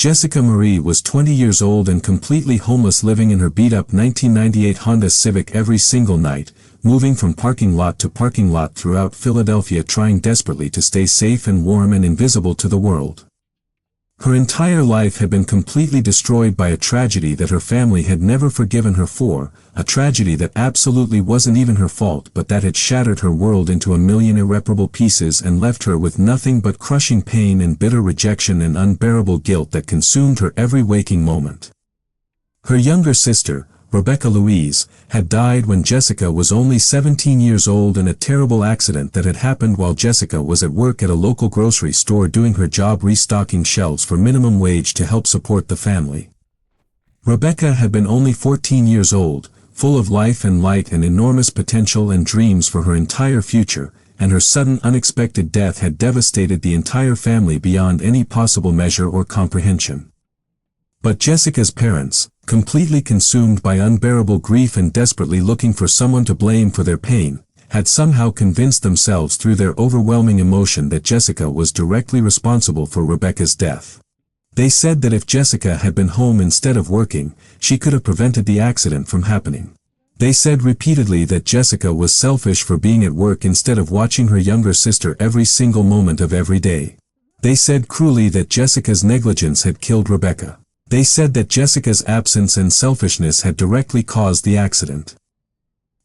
Jessica Marie was 20 years old and completely homeless, living in her beat-up 1998 Honda Civic every single night, moving from parking lot to parking lot throughout Philadelphia, trying desperately to stay safe and warm and invisible to the world. Her entire life had been completely destroyed by a tragedy that her family had never forgiven her for, a tragedy that absolutely wasn't even her fault, but that had shattered her world into a million irreparable pieces and left her with nothing but crushing pain and bitter rejection and unbearable guilt that consumed her every waking moment. Her younger sister, Rebecca Louise, had died when Jessica was only 17 years old in a terrible accident that had happened while Jessica was at work at a local grocery store doing her job restocking shelves for minimum wage to help support the family. Rebecca had been only 14 years old, full of life and light and enormous potential and dreams for her entire future, and her sudden unexpected death had devastated the entire family beyond any possible measure or comprehension. But Jessica's parents, completely consumed by unbearable grief and desperately looking for someone to blame for their pain, had somehow convinced themselves through their overwhelming emotion that Jessica was directly responsible for Rebecca's death. They said that if Jessica had been home instead of working, she could have prevented the accident from happening. They said repeatedly that Jessica was selfish for being at work instead of watching her younger sister every single moment of every day. They said cruelly that Jessica's negligence had killed Rebecca. They said that Jessica's absence and selfishness had directly caused the accident.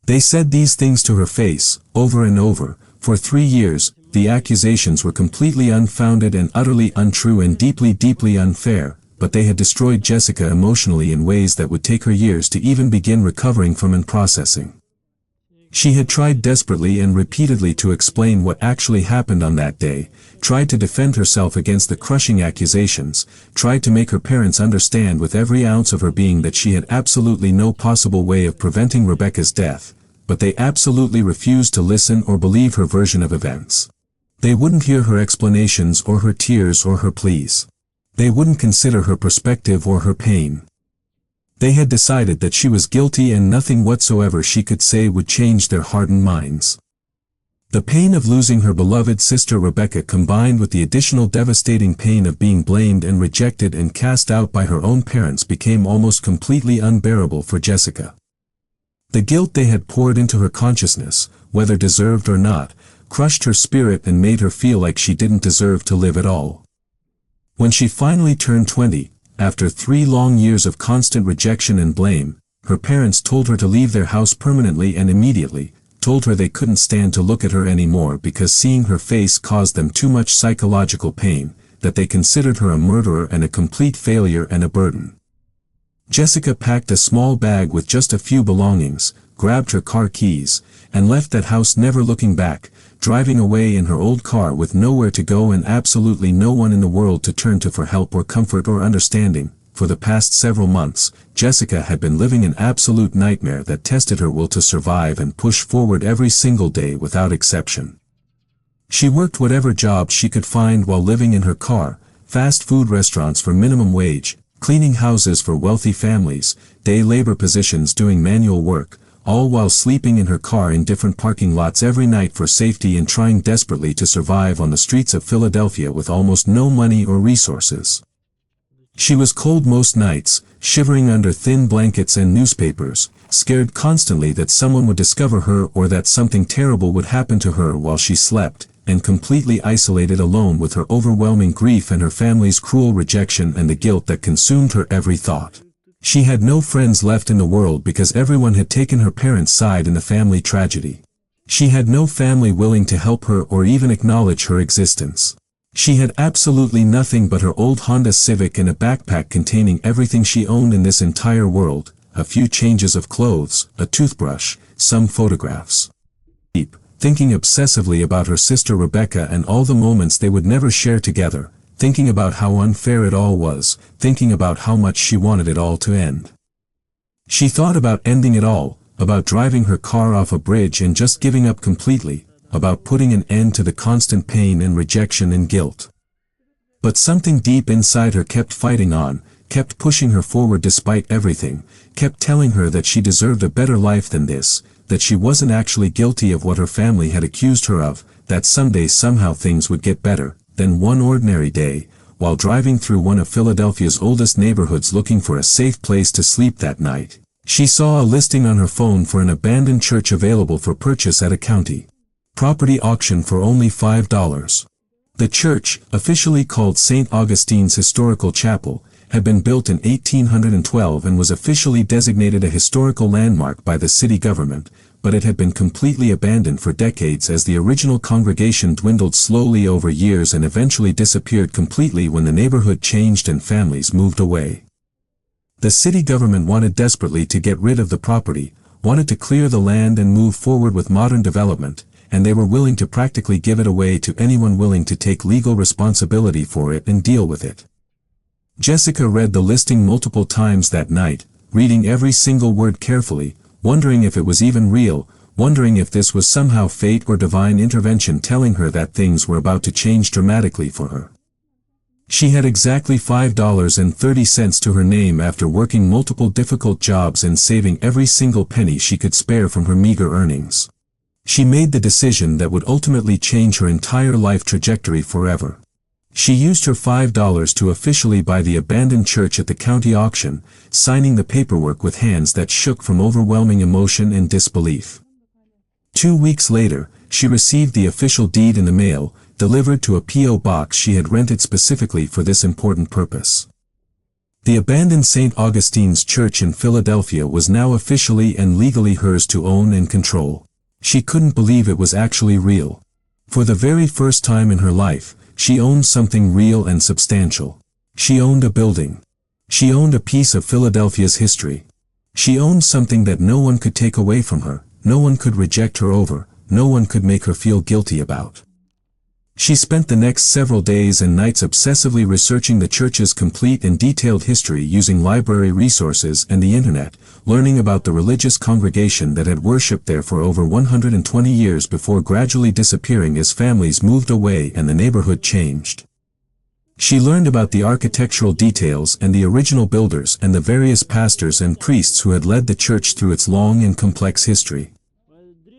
They said these things to her face, over and over. For 3 years, the accusations were completely unfounded and utterly untrue and deeply, deeply unfair, but they had destroyed Jessica emotionally in ways that would take her years to even begin recovering from and processing. She had tried desperately and repeatedly to explain what actually happened on that day, tried to defend herself against the crushing accusations, tried to make her parents understand with every ounce of her being that she had absolutely no possible way of preventing Rebecca's death, but they absolutely refused to listen or believe her version of events. They wouldn't hear her explanations or her tears or her pleas. They wouldn't consider her perspective or her pain. They had decided that she was guilty and nothing whatsoever she could say would change their hardened minds. The pain of losing her beloved sister Rebecca, combined with the additional devastating pain of being blamed and rejected and cast out by her own parents, became almost completely unbearable for Jessica. The guilt they had poured into her consciousness, whether deserved or not, crushed her spirit and made her feel like she didn't deserve to live at all. When she finally turned 20, after 3 long years of constant rejection and blame, her parents told her to leave their house permanently and immediately, told her they couldn't stand to look at her anymore because seeing her face caused them too much psychological pain, that they considered her a murderer and a complete failure and a burden. Jessica packed a small bag with just a few belongings, grabbed her car keys, and left that house, never looking back, driving away in her old car with nowhere to go and absolutely no one in the world to turn to for help or comfort or understanding. For the past several months, Jessica had been living an absolute nightmare that tested her will to survive and push forward every single day without exception. She worked whatever job she could find while living in her car, fast food restaurants for minimum wage, cleaning houses for wealthy families, day labor positions doing manual work, all while sleeping in her car in different parking lots every night for safety and trying desperately to survive on the streets of Philadelphia with almost no money or resources. She was cold most nights, shivering under thin blankets and newspapers, scared constantly that someone would discover her or that something terrible would happen to her while she slept, and completely isolated, alone with her overwhelming grief and her family's cruel rejection and the guilt that consumed her every thought. She had no friends left in the world because everyone had taken her parents' side in the family tragedy. She had no family willing to help her or even acknowledge her existence. She had absolutely nothing but her old Honda Civic and a backpack containing everything she owned in this entire world, a few changes of clothes, a toothbrush, some photographs. Thinking obsessively about her sister Rebecca and all the moments they would never share together, thinking about how unfair it all was, thinking about how much she wanted it all to end. She thought about ending it all, about driving her car off a bridge and just giving up completely, about putting an end to the constant pain and rejection and guilt. But something deep inside her kept fighting on, kept pushing her forward despite everything, kept telling her that she deserved a better life than this, that she wasn't actually guilty of what her family had accused her of, that someday somehow things would get better. Then one ordinary day, while driving through one of Philadelphia's oldest neighborhoods looking for a safe place to sleep that night, she saw a listing on her phone for an abandoned church available for purchase at a county property auction for only $5. The church, officially called St. Augustine's Historical Chapel, had been built in 1812 and was officially designated a historical landmark by the city government, but it had been completely abandoned for decades as the original congregation dwindled slowly over years and eventually disappeared completely when the neighborhood changed and families moved away. The city government wanted desperately to get rid of the property, wanted to clear the land and move forward with modern development, and they were willing to practically give it away to anyone willing to take legal responsibility for it and deal with it. Jessica read the listing multiple times that night, reading every single word carefully, wondering if it was even real, wondering if this was somehow fate or divine intervention telling her that things were about to change dramatically for her. She had exactly $5.30 to her name after working multiple difficult jobs and saving every single penny she could spare from her meager earnings. She made the decision that would ultimately change her entire life trajectory forever. She used her $5 to officially buy the abandoned church at the county auction, signing the paperwork with hands that shook from overwhelming emotion and disbelief. 2 weeks later, she received the official deed in the mail, delivered to a P.O. box she had rented specifically for this important purpose. The abandoned St. Augustine's Church in Philadelphia was now officially and legally hers to own and control. She couldn't believe it was actually real. For the very first time in her life, she owned something real and substantial. She owned a building. She owned a piece of Philadelphia's history. She owned something that no one could take away from her, no one could reject her over, no one could make her feel guilty about. She spent the next several days and nights obsessively researching the church's complete and detailed history using library resources and the internet, learning about the religious congregation that had worshipped there for over 120 years before gradually disappearing as families moved away and the neighborhood changed. She learned about the architectural details and the original builders and the various pastors and priests who had led the church through its long and complex history.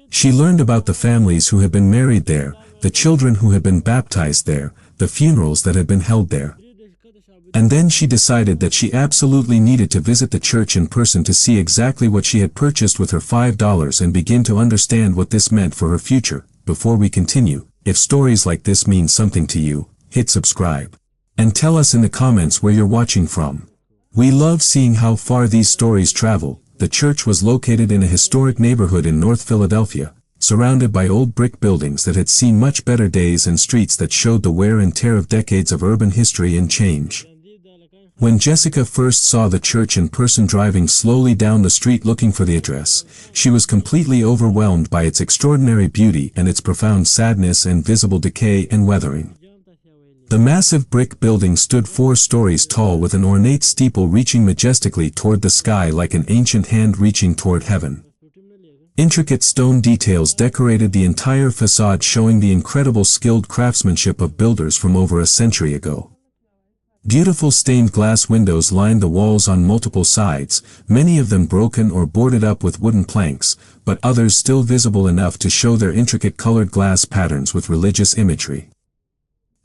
She learned about the families who had been married there, the children who had been baptized there, the funerals that had been held there. And then she decided that she absolutely needed to visit the church in person to see exactly what she had purchased with her $5 and begin to understand what this meant for her future. Before we continue, if stories like this mean something to you, hit subscribe. And tell us in the comments where you're watching from. We love seeing how far these stories travel. The church was located in a historic neighborhood in North Philadelphia, surrounded by old brick buildings that had seen much better days and streets that showed the wear and tear of decades of urban history and change. When Jessica first saw the church in person driving slowly down the street looking for the address, she was completely overwhelmed by its extraordinary beauty and its profound sadness and visible decay and weathering. The massive brick building stood 4 stories tall with an ornate steeple reaching majestically toward the sky like an ancient hand reaching toward heaven. Intricate stone details decorated the entire facade, showing the incredible skilled craftsmanship of builders from over a century ago. Beautiful stained glass windows lined the walls on multiple sides, many of them broken or boarded up with wooden planks, but others still visible enough to show their intricate colored glass patterns with religious imagery.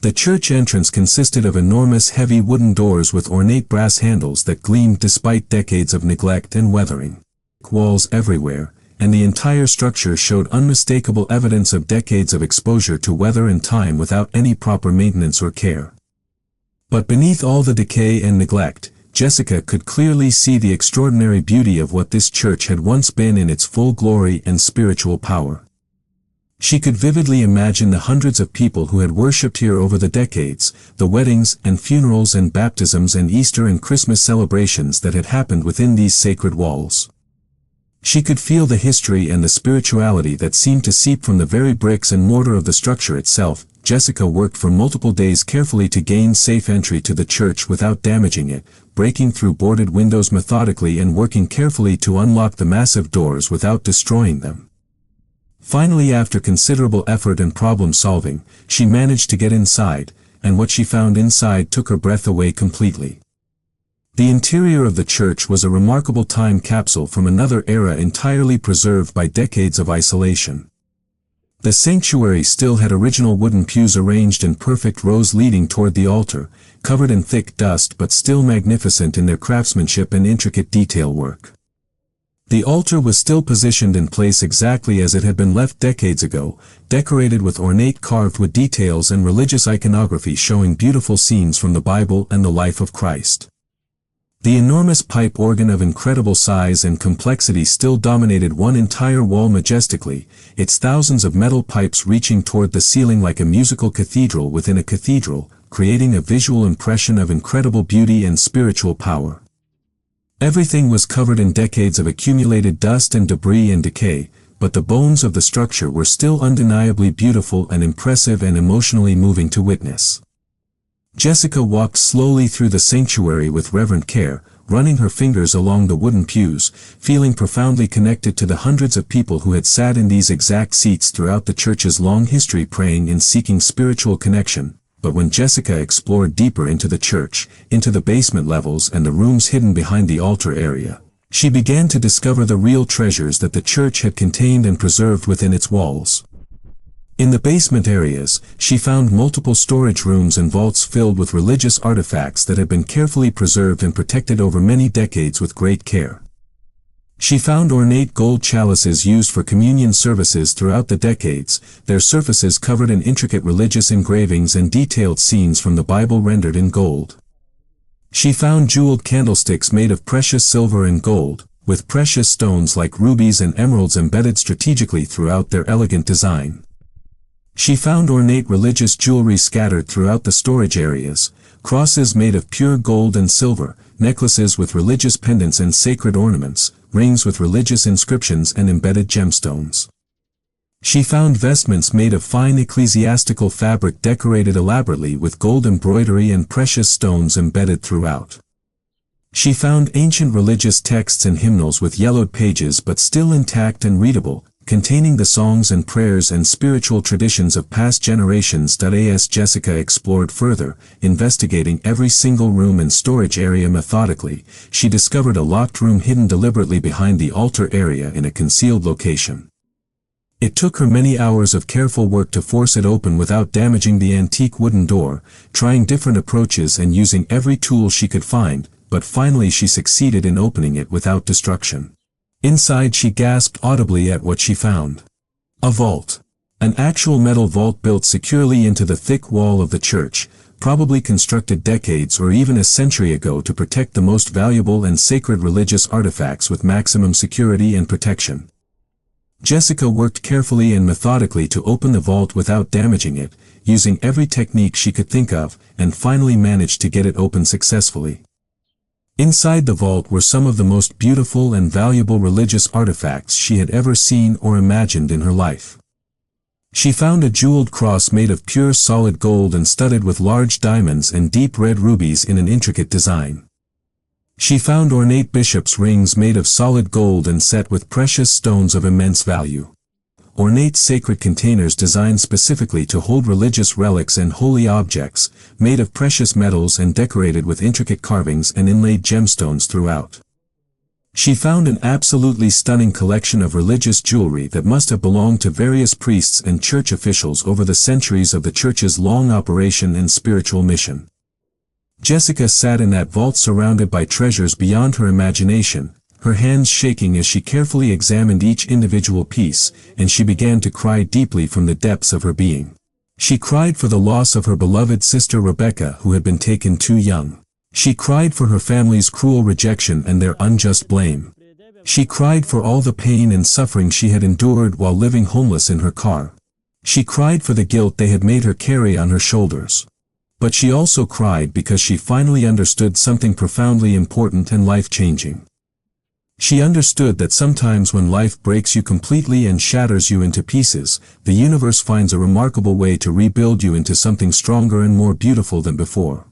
The church entrance consisted of enormous heavy wooden doors with ornate brass handles that gleamed despite decades of neglect and weathering. Walls everywhere, and the entire structure showed unmistakable evidence of decades of exposure to weather and time without any proper maintenance or care. But beneath all the decay and neglect, Jessica could clearly see the extraordinary beauty of what this church had once been in its full glory and spiritual power. She could vividly imagine the hundreds of people who had worshipped here over the decades, the weddings and funerals and baptisms and Easter and Christmas celebrations that had happened within these sacred walls. She could feel the history and the spirituality that seemed to seep from the very bricks and mortar of the structure itself. Jessica worked for multiple days carefully to gain safe entry to the church without damaging it, breaking through boarded windows methodically and working carefully to unlock the massive doors without destroying them. Finally, after considerable effort and problem solving, she managed to get inside, and what she found inside took her breath away completely. The interior of the church was a remarkable time capsule from another era entirely preserved by decades of isolation. The sanctuary still had original wooden pews arranged in perfect rows leading toward the altar, covered in thick dust but still magnificent in their craftsmanship and intricate detail work. The altar was still positioned in place exactly as it had been left decades ago, decorated with ornate carved wood details and religious iconography showing beautiful scenes from the Bible and the life of Christ. The enormous pipe organ of incredible size and complexity still dominated one entire wall majestically, its thousands of metal pipes reaching toward the ceiling like a musical cathedral within a cathedral, creating a visual impression of incredible beauty and spiritual power. Everything was covered in decades of accumulated dust and debris and decay, but the bones of the structure were still undeniably beautiful and impressive and emotionally moving to witness. Jessica walked slowly through the sanctuary with reverent care, running her fingers along the wooden pews, feeling profoundly connected to the hundreds of people who had sat in these exact seats throughout the church's long history praying and seeking spiritual connection. But when Jessica explored deeper into the church, into the basement levels and the rooms hidden behind the altar area, she began to discover the real treasures that the church had contained and preserved within its walls. In the basement areas, she found multiple storage rooms and vaults filled with religious artifacts that had been carefully preserved and protected over many decades with great care. She found ornate gold chalices used for communion services throughout the decades, their surfaces covered in intricate religious engravings and detailed scenes from the Bible rendered in gold. She found jeweled candlesticks made of precious silver and gold, with precious stones like rubies and emeralds embedded strategically throughout their elegant design. She found ornate religious jewelry scattered throughout the storage areas, crosses made of pure gold and silver, necklaces with religious pendants and sacred ornaments, rings with religious inscriptions and embedded gemstones. She found vestments made of fine ecclesiastical fabric decorated elaborately with gold embroidery and precious stones embedded throughout. She found ancient religious texts and hymnals with yellowed pages but still intact and readable, containing the songs and prayers and spiritual traditions of past generations. As Jessica explored further, investigating every single room and storage area methodically, she discovered a locked room hidden deliberately behind the altar area in a concealed location. It took her many hours of careful work to force it open without damaging the antique wooden door, trying different approaches and using every tool she could find, but finally she succeeded in opening it without destruction. Inside she gasped audibly at what she found. A vault. An actual metal vault built securely into the thick wall of the church, probably constructed decades or even a century ago to protect the most valuable and sacred religious artifacts with maximum security and protection. Jessica worked carefully and methodically to open the vault without damaging it, using every technique she could think of, and finally managed to get it open successfully. Inside the vault were some of the most beautiful and valuable religious artifacts she had ever seen or imagined in her life. She found a jeweled cross made of pure solid gold and studded with large diamonds and deep red rubies in an intricate design. She found ornate bishop's rings made of solid gold and set with precious stones of immense value. Ornate sacred containers designed specifically to hold religious relics and holy objects, made of precious metals and decorated with intricate carvings and inlaid gemstones throughout. She found an absolutely stunning collection of religious jewelry that must have belonged to various priests and church officials over the centuries of the church's long operation and spiritual mission. Jessica sat in that vault surrounded by treasures beyond her imagination, her hands shaking as she carefully examined each individual piece, and she began to cry deeply from the depths of her being. She cried for the loss of her beloved sister Rebecca, who had been taken too young. She cried for her family's cruel rejection and their unjust blame. She cried for all the pain and suffering she had endured while living homeless in her car. She cried for the guilt they had made her carry on her shoulders. But she also cried because she finally understood something profoundly important and life-changing. She understood that sometimes when life breaks you completely and shatters you into pieces, the universe finds a remarkable way to rebuild you into something stronger and more beautiful than before.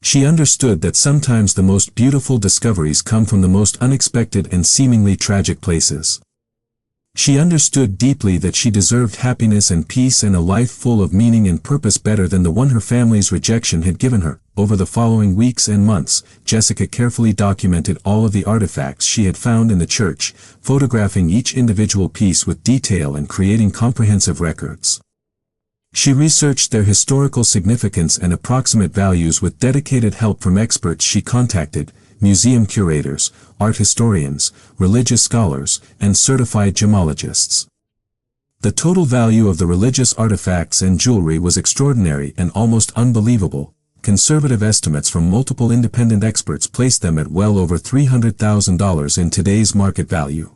She understood that sometimes the most beautiful discoveries come from the most unexpected and seemingly tragic places. She understood deeply that she deserved happiness and peace and a life full of meaning and purpose better than the one her family's rejection had given her. Over the following weeks and months, Jessica carefully documented all of the artifacts she had found in the church, photographing each individual piece with detail and creating comprehensive records. She researched their historical significance and approximate values with dedicated help from experts she contacted, museum curators, art historians, religious scholars, and certified gemologists. The total value of the religious artifacts and jewelry was extraordinary and almost unbelievable. Conservative estimates from multiple independent experts placed them at well over $300,000 in today's market value.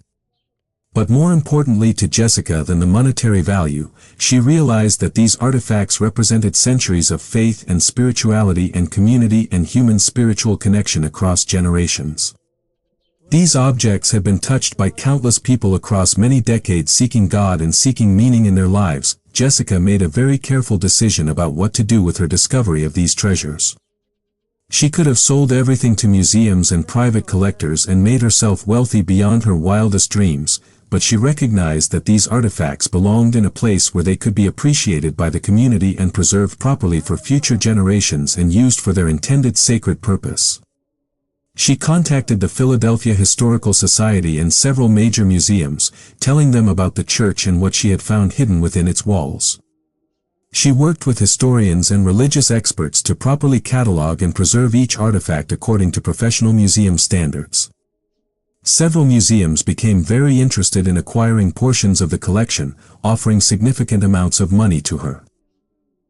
But more importantly to Jessica than the monetary value, she realized that these artifacts represented centuries of faith and spirituality and community and human spiritual connection across generations. These objects had been touched by countless people across many decades seeking God and seeking meaning in their lives. Jessica made a very careful decision about what to do with her discovery of these treasures. She could have sold everything to museums and private collectors and made herself wealthy beyond her wildest dreams, but she recognized that these artifacts belonged in a place where they could be appreciated by the community and preserved properly for future generations and used for their intended sacred purpose. She contacted the Philadelphia Historical Society and several major museums, telling them about the church and what she had found hidden within its walls. She worked with historians and religious experts to properly catalog and preserve each artifact according to professional museum standards. Several museums became very interested in acquiring portions of the collection, offering significant amounts of money to her.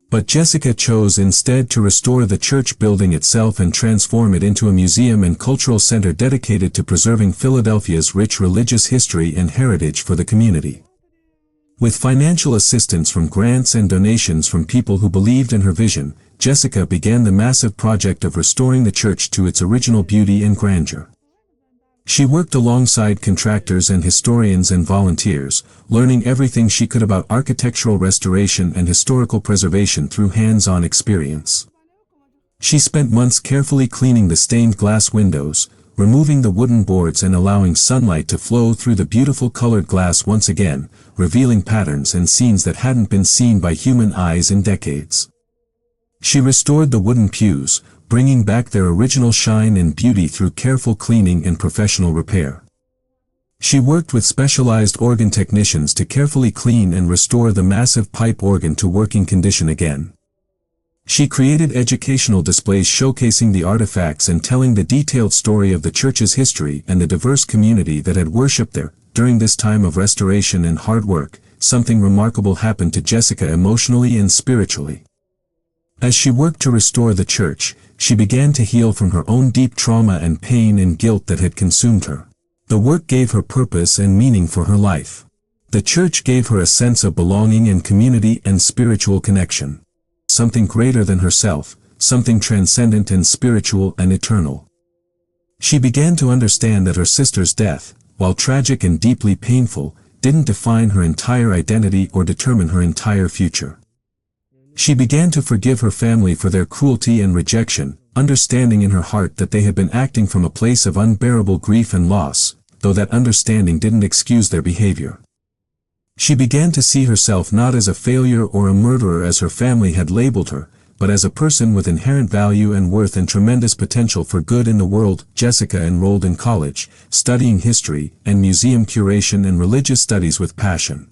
But Jessica chose instead to restore the church building itself and transform it into a museum and cultural center dedicated to preserving Philadelphia's rich religious history and heritage for the community. With financial assistance from grants and donations from people who believed in her vision, Jessica began the massive project of restoring the church to its original beauty and grandeur. She worked alongside contractors and historians and volunteers, learning everything she could about architectural restoration and historical preservation through hands-on experience. She spent months carefully cleaning the stained glass windows, removing the wooden boards and allowing sunlight to flow through the beautiful colored glass once again, revealing patterns and scenes that hadn't been seen by human eyes in decades. She restored the wooden pews, bringing back their original shine and beauty through careful cleaning and professional repair. She worked with specialized organ technicians to carefully clean and restore the massive pipe organ to working condition again. She created educational displays showcasing the artifacts and telling the detailed story of the church's history and the diverse community that had worshipped there. During this time of restoration and hard work, something remarkable happened to Jessica emotionally and spiritually. As she worked to restore the church, she began to heal from her own deep trauma and pain and guilt that had consumed her. The work gave her purpose and meaning for her life. The church gave her a sense of belonging and community and spiritual connection. Something greater than herself, something transcendent and spiritual and eternal. She began to understand that her sister's death, while tragic and deeply painful, didn't define her entire identity or determine her entire future. She began to forgive her family for their cruelty and rejection, understanding in her heart that they had been acting from a place of unbearable grief and loss, though that understanding didn't excuse their behavior. She began to see herself not as a failure or a murderer as her family had labeled her, but as a person with inherent value and worth and tremendous potential for good in the world. Jessica enrolled in college, studying history and museum curation and religious studies with passion.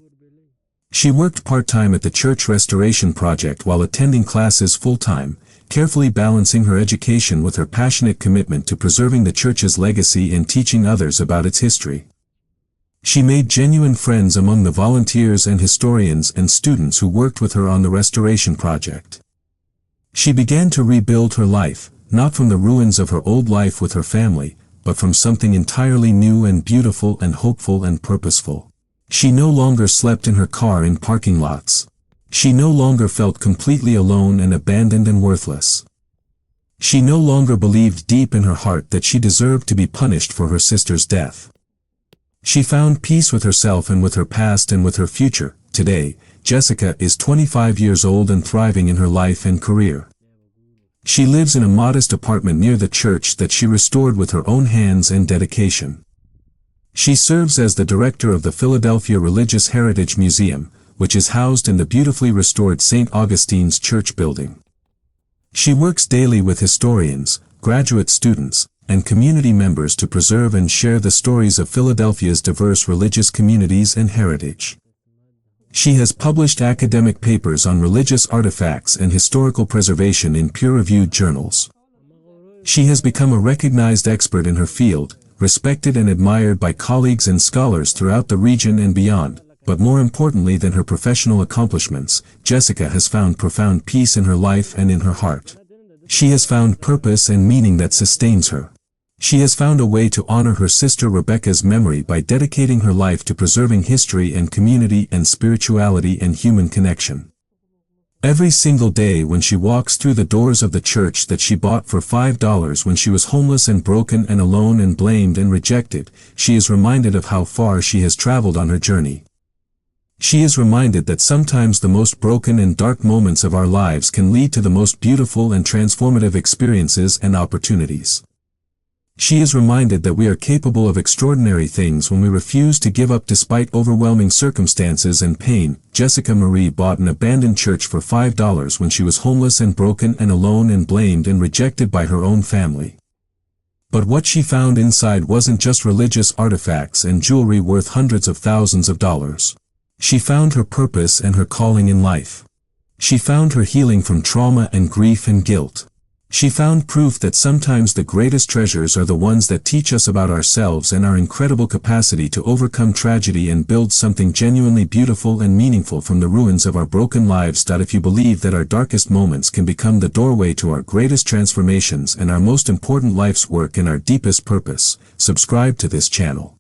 She worked part-time at the church restoration project while attending classes full-time, carefully balancing her education with her passionate commitment to preserving the church's legacy and teaching others about its history. She made genuine friends among the volunteers and historians and students who worked with her on the restoration project. She began to rebuild her life, not from the ruins of her old life with her family, but from something entirely new and beautiful and hopeful and purposeful. She no longer slept in her car in parking lots. She no longer felt completely alone and abandoned and worthless. She no longer believed deep in her heart that she deserved to be punished for her sister's death. She found peace with herself and with her past and with her future. Today, Jessica is 25 years old and thriving in her life and career. She lives in a modest apartment near the church that she restored with her own hands and dedication. She serves as the director of the Philadelphia Religious Heritage Museum, which is housed in the beautifully restored St. Augustine's Church building. She works daily with historians, graduate students, and community members to preserve and share the stories of Philadelphia's diverse religious communities and heritage. She has published academic papers on religious artifacts and historical preservation in peer-reviewed journals. She has become a recognized expert in her field, respected and admired by colleagues and scholars throughout the region and beyond, but more importantly than her professional accomplishments, Jessica has found profound peace in her life and in her heart. She has found purpose and meaning that sustains her. She has found a way to honor her sister Rebecca's memory by dedicating her life to preserving history and community and spirituality and human connection. Every single day when she walks through the doors of the church that she bought for $5 when she was homeless and broken and alone and blamed and rejected, she is reminded of how far she has traveled on her journey. She is reminded that sometimes the most broken and dark moments of our lives can lead to the most beautiful and transformative experiences and opportunities. She is reminded that we are capable of extraordinary things when we refuse to give up despite overwhelming circumstances and pain. Jessica Marie bought an abandoned church for $5 when she was homeless and broken and alone and blamed and rejected by her own family. But what she found inside wasn't just religious artifacts and jewelry worth hundreds of thousands of dollars. She found her purpose and her calling in life. She found her healing from trauma and grief and guilt. She found proof that sometimes the greatest treasures are the ones that teach us about ourselves and our incredible capacity to overcome tragedy and build something genuinely beautiful and meaningful from the ruins of our broken lives. If you believe that our darkest moments can become the doorway to our greatest transformations and our most important life's work and our deepest purpose, subscribe to this channel.